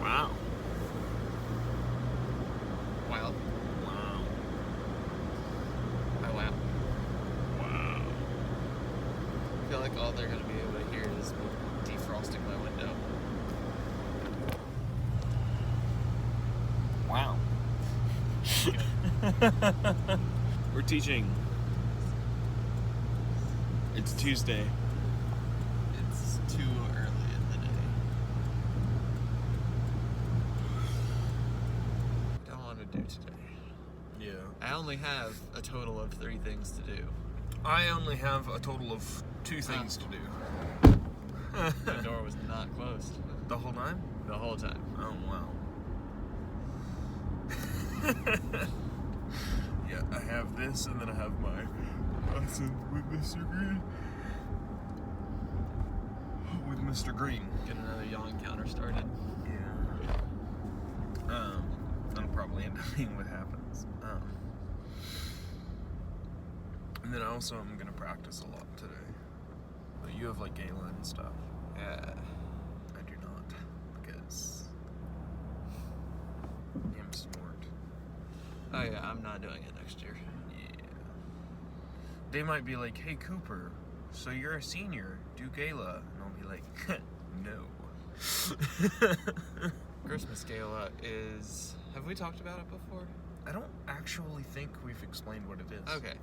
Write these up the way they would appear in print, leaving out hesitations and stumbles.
Wow. Wow. Wow. Oh, wow. Wow. I feel like all they're going to be able to hear is me defrosting my window. Wow. We're teaching. It's Tuesday. It's too early in the day. Don't want to do today. Yeah. I only have a total of 3 things to do. I only have a total of 2 things to do. The door was not closed The whole time? the whole time. Oh, wow. Yeah, I have this, and then I have my lesson with Mr. Green. With Mr. Green. Get another yawn counter started. Yeah. That'll probably end up being what happens. And then also I'm gonna practice a lot today. But you have like Gala and stuff. Yeah. I do not, because I'm smart. Oh yeah, I'm not doing it next year. Yeah. They might be like, hey Cooper, so you're a senior, do Gala. And I'll be like, no. Christmas Gala is... Have we talked about it before? I don't actually think we've explained what it is. Okay.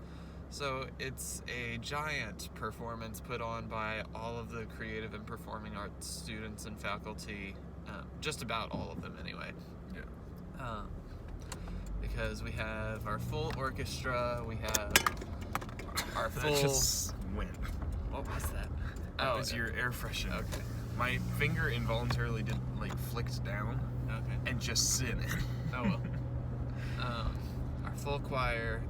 So it's a giant performance put on by all of the creative and performing arts students and faculty. Just about all of them anyway. Yeah. Because we have our full orchestra, we have our full... That just went. What was that? That was your air freshener. Okay. My finger involuntarily did flicked down Okay. and just sit in. Oh well. Our full choir,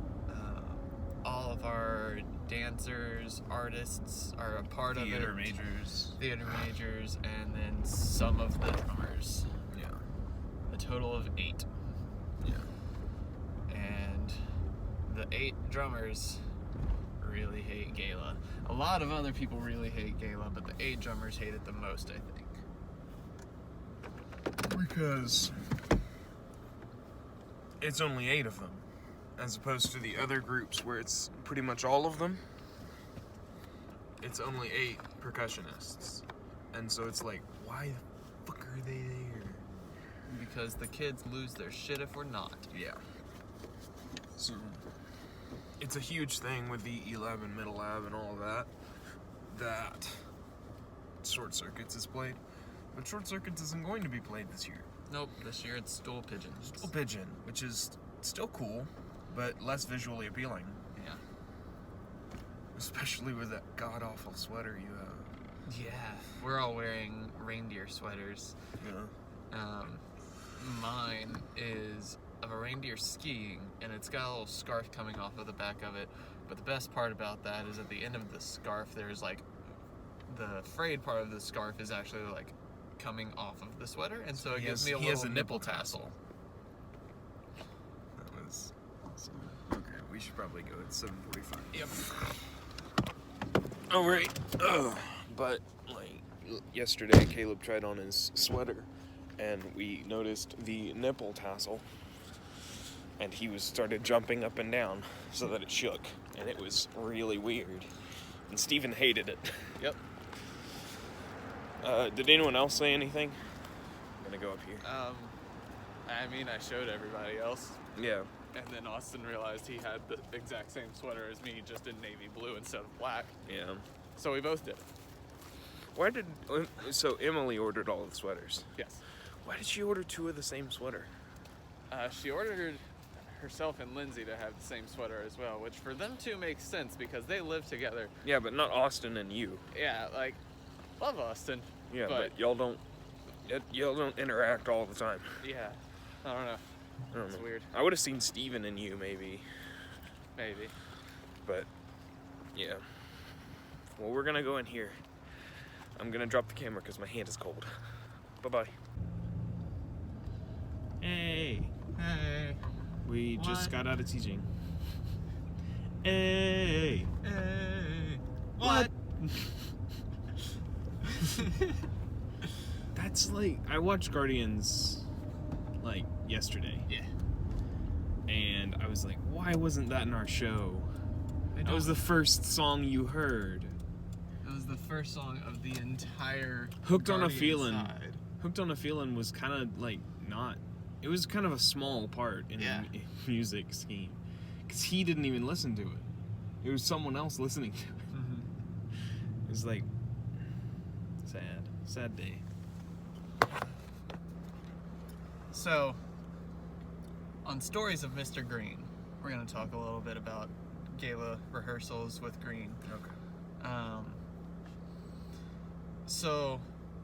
all of our dancers, artists are a part of it. Theater majors. Theater majors, and then some of the drummers. Yeah. A total of 8. Yeah. And the 8 drummers really hate Gala. A lot of other people really hate Gala, but the 8 drummers hate it the most, I think. Because it's only 8 of them, as opposed to the other groups where it's pretty much all of them. It's only 8 percussionists. And so it's like, why the fuck are they there? Because the kids lose their shit if we're not. Yeah. So it's a huge thing with the E-Lab and Middle Lab and all of that Short Circuits is played. But Short Circuits isn't going to be played this year. Nope, this year it's Stool Pigeons. Stool Pigeon, which is still cool, but less visually appealing. Yeah. Especially with that god-awful sweater you have. Yeah, we're all wearing reindeer sweaters. Yeah. Mine is of a reindeer skiing, and it's got a little scarf coming off of the back of it. But the best part about that is at the end of the scarf, there's like the frayed part of the scarf is actually like coming off of the sweater, and so it gives me a little nipple tassel. That was awesome. Okay, we should probably go at 7:45. Yep. All right. But like yesterday, Caleb tried on his sweater, and we noticed the nipple tassel, and he started jumping up and down so that it shook, and it was really weird. And Steven hated it. Yep. Did anyone else say anything? I'm gonna go up here. I mean, I showed everybody else, Yeah. and then Austin realized he had the exact same sweater as me, just in navy blue instead of black. Yeah. So we both did. So Emily ordered all the sweaters. Yes. Why did she order 2 of the same sweater? She ordered herself and Lindsay to have the same sweater as well, which for them two makes sense because they live together. Yeah, but not Austin and you. Yeah, like, love Austin. Yeah, but y'all don't interact all the time. Yeah, I don't know. I don't It's know. weird. I would have seen Steven and you maybe, Maybe. but yeah. Well, we're gonna go in here. I'm gonna drop the camera because my hand is cold. Bye-bye. Hey. Hey. We What? just got out of teaching. Hey. Hey. What? It's like, I watched Guardians, like, yesterday. Yeah. And I was like, why wasn't that in our show? That was the first song you heard. It was the first song of the entire Hooked on a Guardians Feeling. side. Hooked on a Feeling was kind of, like, not... It was kind of a small part in the music scheme. Because he didn't even listen to it. It was someone else listening to it. Mm-hmm. It was like... Sad day. So, on Stories of Mr. Green, we're going to talk a little bit about Gala rehearsals with Green. Okay. So,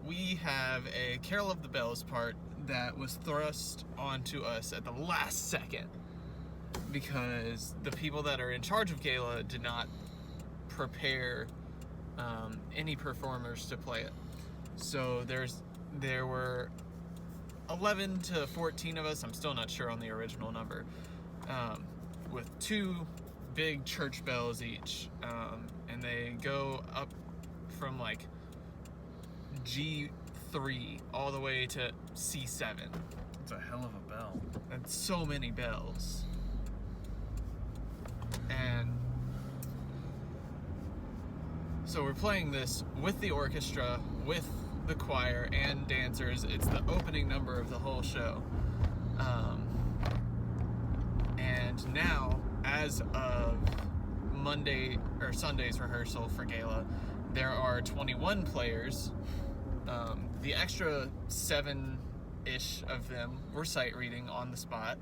we have a Carol of the Bells part that was thrust onto us at the last second because the people that are in charge of Gala did not prepare any performers to play it. So there were 11 to 14 of us, I'm still not sure on the original number, with 2 big church bells each, and they go up from like G3 all the way to C7. It's a hell of a bell. And so many bells. And so we're playing this with the orchestra, with the choir and dancers. It's the opening number of the whole show. And now, as of Monday or Sunday's rehearsal for Gala, there are 21 players. The extra 7-ish of them were sight reading on the spot.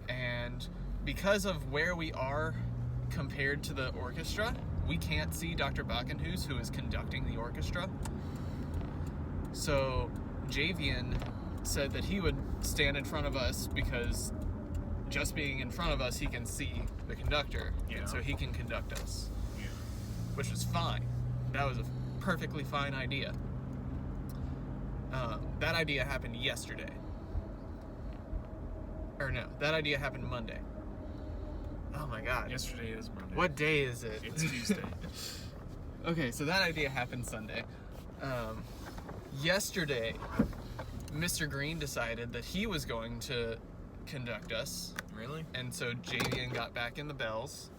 And because of where we are compared to the orchestra, we can't see Dr. Bakenhuis, who is conducting the orchestra. So Javian said that he would stand in front of us because just being in front of us, he can see the conductor, and so he can conduct us, which was fine. That was a perfectly fine idea. That idea happened yesterday. Or no, that idea happened Monday. Oh my god. Yesterday is Monday. What day is it? It's Tuesday. Okay, so that idea happened Sunday. Yesterday, Mr. Green decided that he was going to conduct us. Really? And so Javian got back in the bells.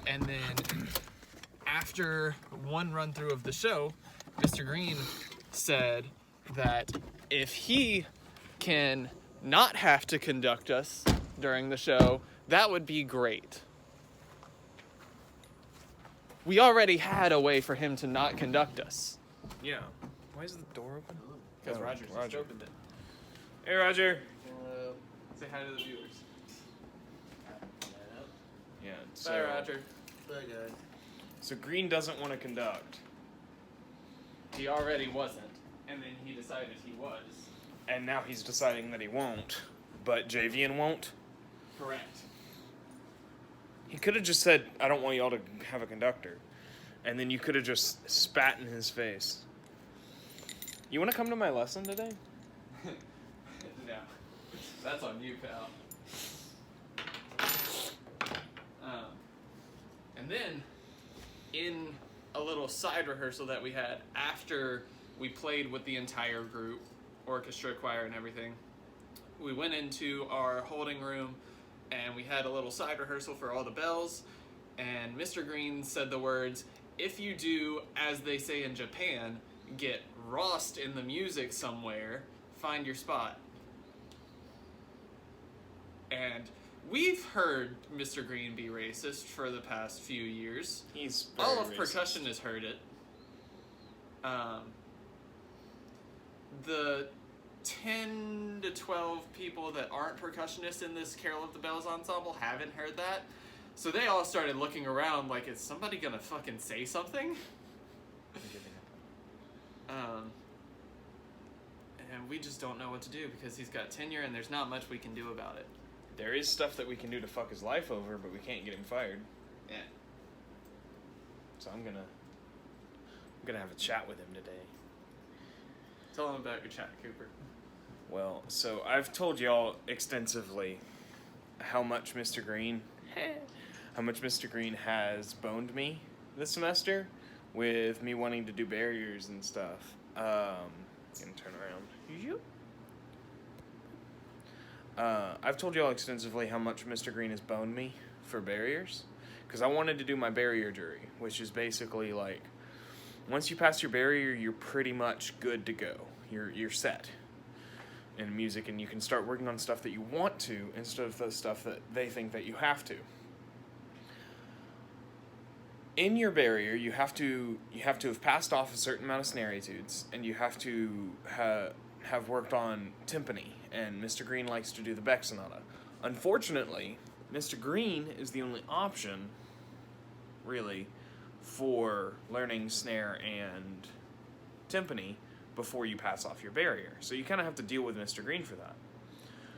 And then after one run through of the show, Mr. Green said that if he can not have to conduct us during the show, that would be great. We already had a way for him to not conduct us. Yeah. Why is the door open? Because Oh, Roger just Roger. opened it. Hey, Roger. Hello. Say hi to the viewers. Yeah. Bye, Roger. Bye, guys. So Green doesn't want to conduct, He already wasn't, and then he decided he was. and now he's deciding that he won't, but Javian won't. Correct. He could have just said, "I don't want y'all to have a conductor," and then you could have just spat in his face. You want to come to my lesson today? No. That's on you, pal. And then, in a little side rehearsal that we had after we played with the entire group, orchestra, choir, and everything, we went into our holding room and we had a little side rehearsal for all the bells, and Mr. Green said the words, "If you do, as they say in Japan, get lost in the music somewhere, find your spot." And we've heard Mr. Green be racist for the past few years. He's All of racist. percussion has heard it. The 10 to 12 people that aren't percussionists in this Carol of the Bells ensemble haven't heard that. So they all started looking around like, is somebody gonna fucking say something? And we just don't know what to do because he's got tenure and there's not much we can do about it. There is stuff that we can do to fuck his life over, but we can't get him fired. Yeah. So I'm gonna have a chat with him today. Tell him about your chat, Cooper. Well, so I've told y'all extensively how much Mr. Green has boned me this semester with me wanting to do barriers and stuff. Gonna turn around. I've told y'all extensively how much Mr. Green has boned me for barriers, because I wanted to do my barrier jury, which is basically like, once you pass your barrier, you're pretty much good to go. You're set in music, and you can start working on stuff that you want to instead of the stuff that they think that you have to. In your barrier, you have to have passed off a certain amount of snaritudes, and you have to have worked on timpani, and Mr. Green likes to do the Beck Sonata. Unfortunately, Mr. Green is the only option, really, for learning snare and timpani before you pass off your barrier. So you kind of have to deal with Mr. Green for that.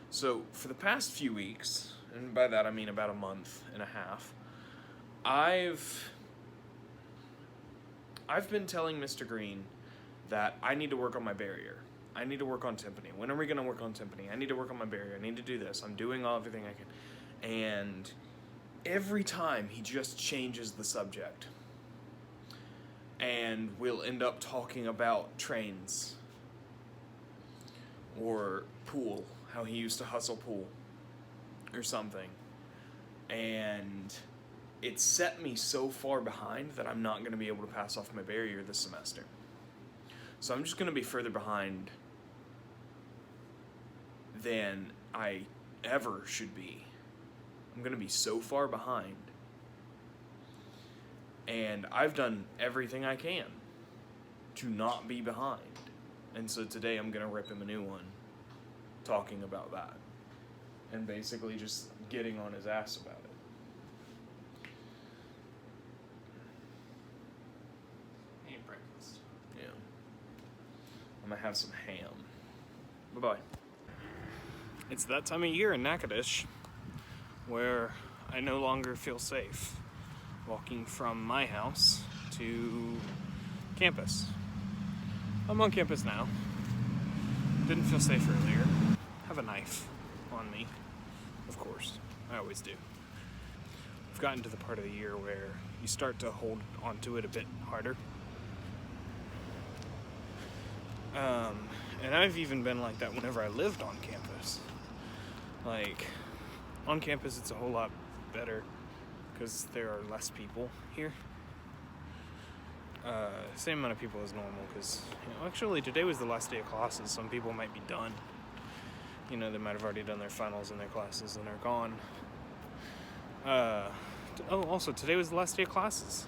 So for the past few weeks, and by that I mean about a month and a half, I've been telling Mr. Green that I need to work on my barrier. I need to work on timpani. When are we going to work on timpani? I need to work on my barrier. I need to do this. I'm doing everything I can. And every time he just changes the subject. And we'll end up talking about trains. Or pool. How he used to hustle pool. Or something. And it set me so far behind that I'm not going to be able to pass off my barrier this semester. So I'm just going to be further behind than I ever should be. I'm going to be so far behind. And I've done everything I can to not be behind. And so today I'm going to rip him a new one talking about that. And basically just getting on his ass about it. I'm gonna have some ham. Bye-bye. It's that time of year in Natchitoches where I no longer feel safe walking from my house to campus. I'm on campus now. Didn't feel safe earlier. Have a knife on me, of course. I always do. I've gotten to the part of the year where you start to hold onto it a bit harder. And I've even been like that whenever I lived on campus. Like, on campus it's a whole lot better because there are less people here. Same amount of people as normal because, actually today was the last day of classes. Some people might be done. They might have already done their finals in their classes and they're gone. Also today was the last day of classes.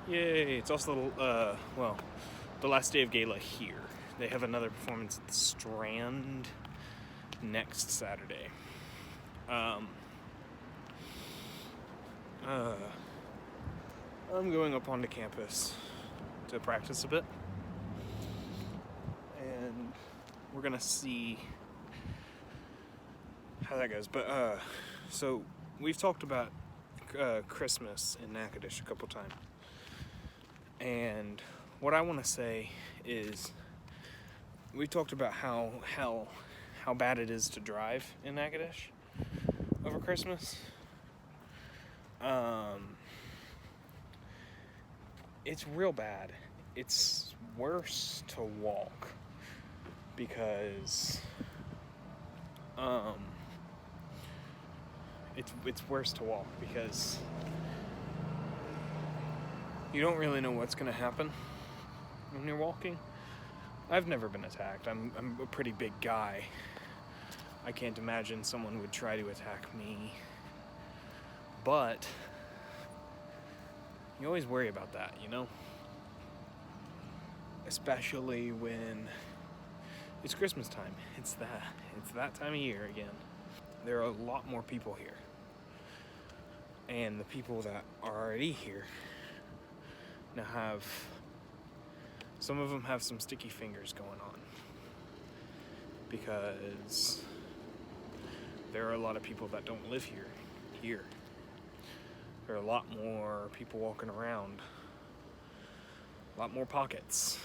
Yay! It's also, the last day of Gala here. They have another performance at the Strand next Saturday. I'm going up onto campus to practice a bit. And we're gonna see how that goes. But, so we've talked about Christmas in Natchitoches a couple times. And what I want to say is, we talked about how bad it is to drive in Natchitoches over Christmas. It's real bad. It's worse to walk because it's worse to walk because you don't really know what's going to happen when you're walking. I've never been attacked. I'm a pretty big guy. I can't imagine someone would try to attack me. But you always worry about that, Especially when it's Christmas time. It's that time of year again. There are a lot more people here. And the people that are already here now some of them have some sticky fingers going on because there are a lot of people that don't live here. There are a lot more people walking around, a lot more pockets,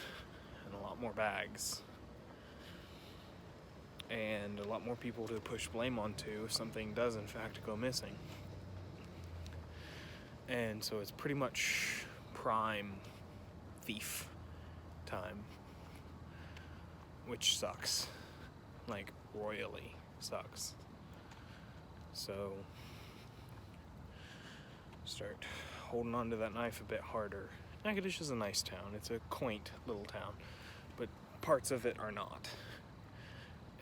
and a lot more bags, and a lot more people to push blame onto if something does in fact go missing. And so it's pretty much prime thief time, which sucks. Like, royally sucks. So, start holding on to that knife a bit harder. Natchitoches is a nice town. It's a quaint little town, but parts of it are not.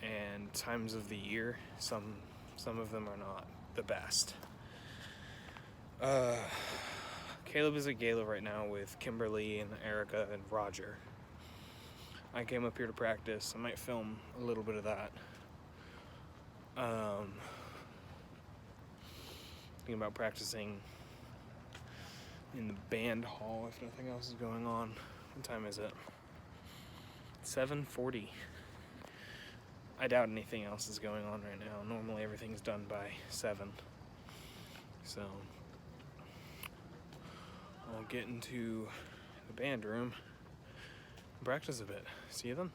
And times of the year, some of them are not the best. Caleb is at Gala right now with Kimberly and Erica and Roger. I came up here to practice. I might film a little bit of that. Thinking about practicing in the band hall if nothing else is going on. What time is it? 7:40. I doubt anything else is going on right now. Normally everything's done by 7. So I'll get into the band room and practice a bit. See you then.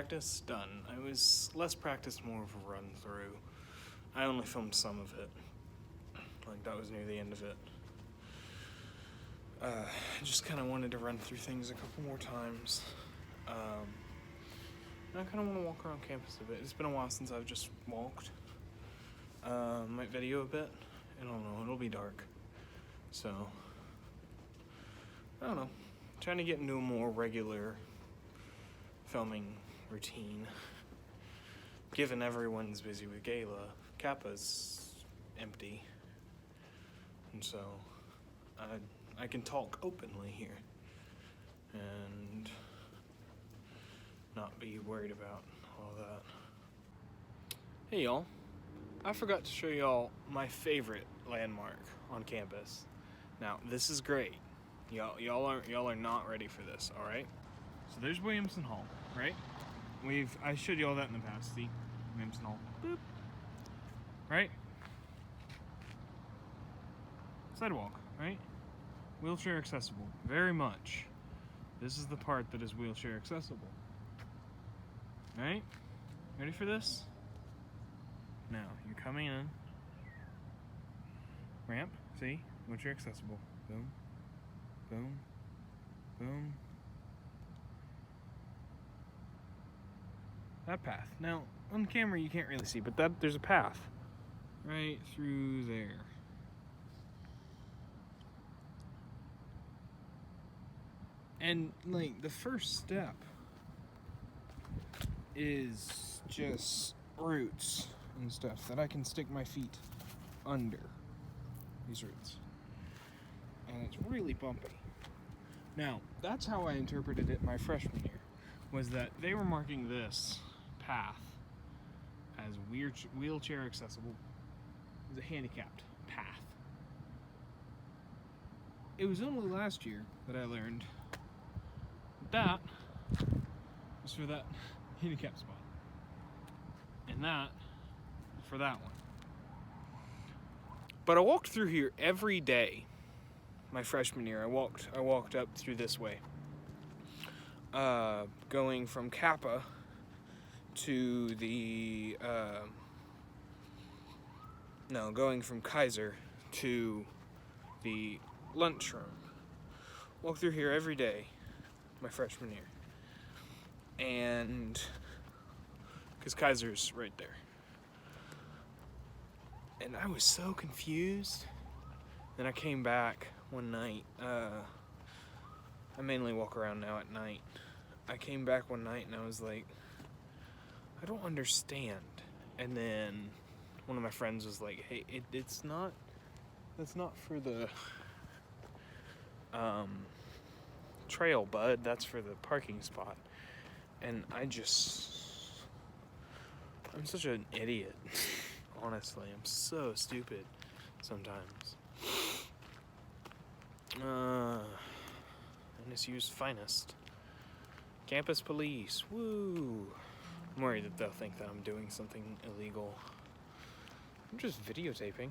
practice done. I was less practice, more of a run through. I only filmed some of it. Like, that was near the end of it. I just kind of wanted to run through things a couple more times. I kind of want to walk around campus a bit. It's been a while since I've just walked. Might video a bit. I don't know, it'll be dark. So, I don't know. Trying to get into a more regular filming routine. Given everyone's busy with Gala, Kappa's empty. And so, I can talk openly here. And not be worried about all that. Hey y'all, I forgot to show y'all my favorite landmark on campus. Now, this is great. Y'all are not ready for this, all right? So there's Williamson Hall, right? I showed y'all that in the past. See, Williamson Hall, boop, right? Sidewalk, right? Wheelchair accessible, very much. This is the part that is wheelchair accessible. Right? Ready for this? Now, you're coming in. Ramp, see? Wheelchair accessible. Boom. Boom. Boom. That path. Now, on camera you can't really see, but there's a path. Right through there. And, like, the first step is just roots and stuff that I can stick my feet under these roots. And it's really bumpy. Now, that's how I interpreted it my freshman year, was that they were marking this path as wheelchair accessible, as a handicapped path. It was only last year that I learned that was for that handicap spot, and that for that one. But I walked through here every day my freshman year. I walked up through this way, going from Kappa to the going from Kaiser to the lunchroom. Walked through here every day my freshman year. And because Kaiser's right there. And I was so confused. Then I came back one night. I mainly walk around now at night. I came back one night and I was like, I don't understand. And then one of my friends was like, hey, that's not for the trail, bud. That's for the parking spot. And I'm such an idiot. Honestly, I'm so stupid sometimes. NSU's finest. Campus police, woo! I'm worried that they'll think that I'm doing something illegal. I'm just videotaping.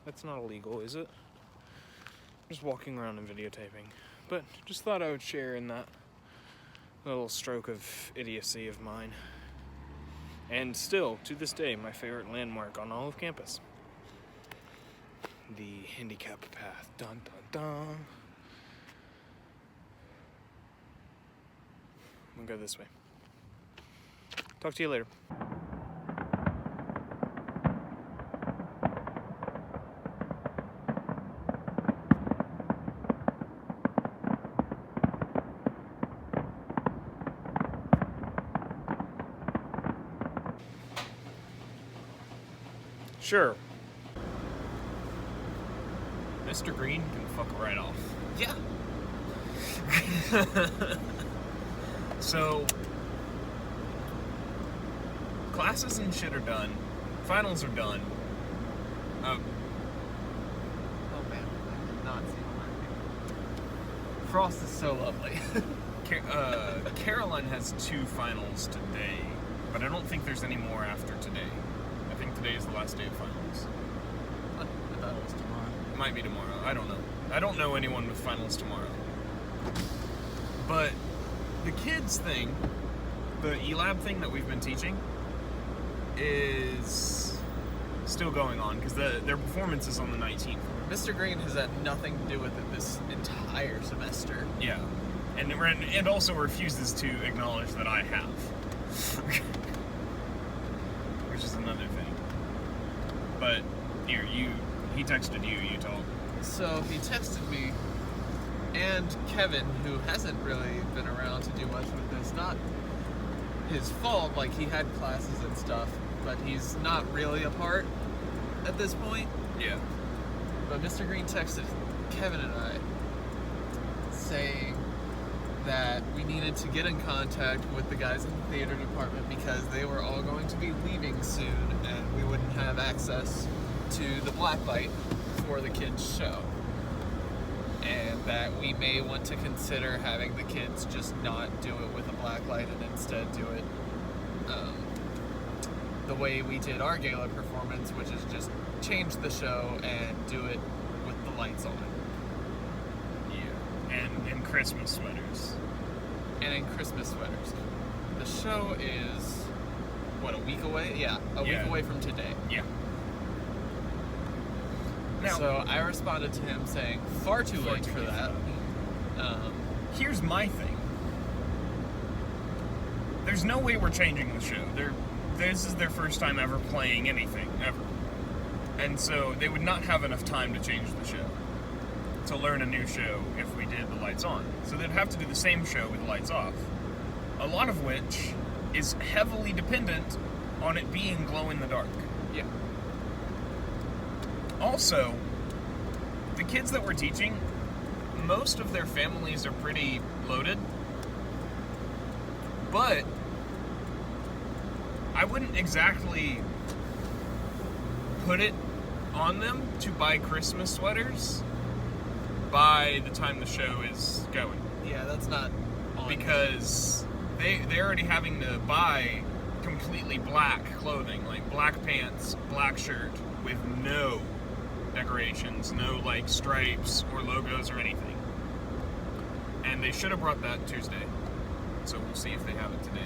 That's not illegal, is it? I'm just walking around and videotaping. But just thought I would share in that little stroke of idiocy of mine. And still, to this day, my favorite landmark on all of campus. The handicap path. Dun dun dun. I'm gonna go this way. Talk to you later. Sure. Mr. Green can fuck right off. Yeah. So, classes and shit are done. Finals are done. Oh man, I did not see the Frost is so lovely. Caroline has 2 finals today, but I don't think there's any more after today. I think today is the last day of finals. I thought it was tomorrow. It might be tomorrow. I don't know. I don't know anyone with finals tomorrow. But the kids thing the E-Lab thing that we've been teaching is still going on because their performance is on the 19th. Mr. Green has had nothing to do with it this entire semester. Yeah, and also refuses to acknowledge that I have, which is another thing. But here, he texted you. You told. So he texted me, and Kevin, who hasn't really been around to do much with this, not his fault. Like, he had classes and stuff, but he's not really a part at this point. Yeah. But Mr. Green texted Kevin and I saying that we needed to get in contact with the guys in the theater department because they were all going to be leaving soon and we wouldn't have access to the blacklight for the kids' show. And that we may want to consider having the kids just not do it with a blacklight and instead do it the way we did our gala performance, which is just change the show and do it with the lights on. Yeah. And in Christmas sweaters. And in Christmas sweaters. The show is, what, a week away? Yeah, a week away from today. Yeah. Now, so I responded to him saying, far too late for that. Here's my thing. There's no way we're changing the show. This is their first time ever playing anything, ever. And so they would not have enough time to change the show, to learn a new show if we did the lights on. So they'd have to do the same show with the lights off. A lot of which is heavily dependent on it being glow in the dark. Yeah. Also, the kids that we're teaching, most of their families are pretty loaded. But I wouldn't exactly put it on them to buy Christmas sweaters by the time the show is going. Yeah, that's not on. Because they're already having to buy completely black clothing, like black pants, black shirt, with no decorations, no like stripes or logos or anything. And they should have brought that Tuesday. So we'll see if they have it today.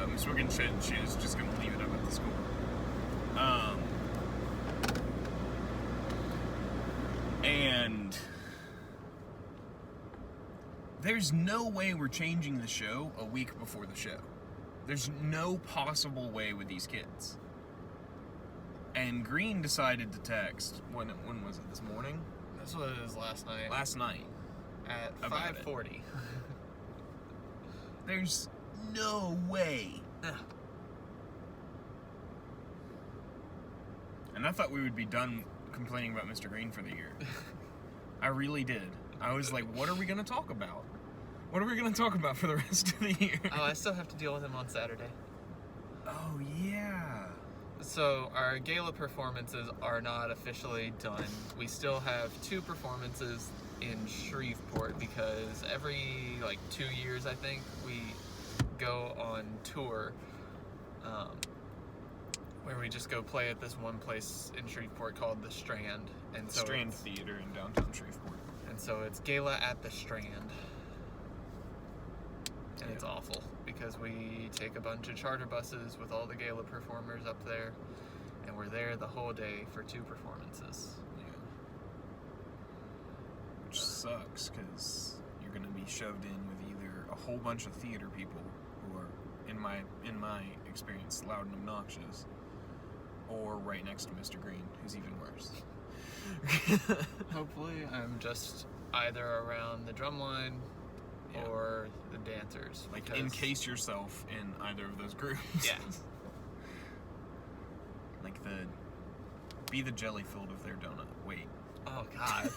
Ms. Wiggin said she was just going to leave it up at the school. And there's no way we're changing the show a week before the show. There's no possible way with these kids. And Green decided to text, when was it, this morning? This was last night. Last night. At About 5:40. There's no way. And I thought we would be done complaining about Mr. Green for the year. I really did. I was like, what are we going to talk about? What are we going to talk about for the rest of the year? Oh, I still have to deal with him on Saturday. Oh, yeah. So our gala performances are not officially done. We still have 2 performances in Shreveport because every 2 years, I think, we go on tour where we just go play at this one place in Shreveport called the Strand. And so Strand Theater in downtown Shreveport. And so it's Gala at the Strand. And it's awful because we take a bunch of charter buses with all the gala performers up there, and we're there the whole day for 2 performances. Yeah. Which sucks because you're going to be shoved in with either a whole bunch of theater people who are, in my experience, loud and obnoxious, or right next to Mr. Green, who's even worse. Hopefully I'm just either around the drum line or the dancers. Like, encase yourself in either of those groups. Yeah. Like be the jelly filled of their donut. Wait. Oh, God.